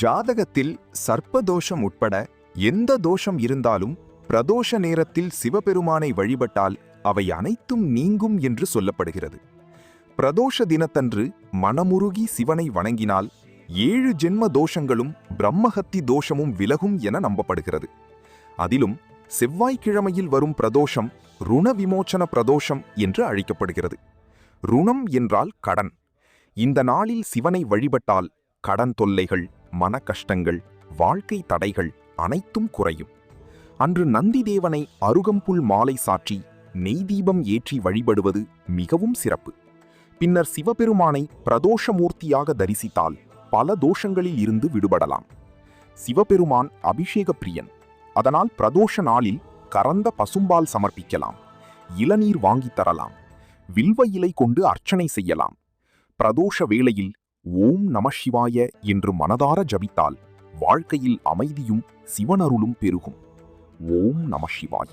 ஜாதகத்தில் சர்ப்பதோஷம் உட்பட எந்த தோஷம் இருந்தாலும் பிரதோஷ நேரத்தில் சிவபெருமானை வழிபட்டால் அவை அனைத்தும் நீங்கும் என்று சொல்லப்படுகிறது. பிரதோஷ தினத்தன்று மனமுருகி சிவனை வணங்கினால் 7 ஜென்ம தோஷங்களும் பிரம்மஹத்தி தோஷமும் விலகும் என நம்பப்படுகிறது. அதிலும் செவ்வாய்க்கிழமையில் வரும் பிரதோஷம் ருண விமோச்சன பிரதோஷம் என்று அழைக்கப்படுகிறது. ருணம் என்றால் கடன். இந்த நாளில் சிவனை வழிபட்டால் கடன் தொல்லைகள், மன கஷ்டங்கள், வாழ்க்கை தடைகள் அனைத்தும் குறையும். அன்று நந்தி தேவனை அருகம்புல் மாலை சாற்றி நெய் தீபம் ஏற்றி வழிபடுவது மிகவும் சிறப்பு. பின்னர் சிவபெருமானை பிரதோஷமூர்த்தியாக தரிசித்தால் பல தோஷங்களில் இருந்து விடுபடலாம். சிவபெருமான் அபிஷேக பிரியன். அதனால் பிரதோஷ நாளில் கறந்த பசும்பால் சமர்ப்பிக்கலாம், இளநீர் வாங்கித் தரலாம், வில்வ இலை கொண்டு அர்ச்சனை செய்யலாம். பிரதோஷ வேளையில் ஓம் நமசிவாய என்று மனதார ஜபித்தால் வாழ்க்கையில் அமைதியும் சிவனருளும் பெருகும். ஓம் நமசிவாய.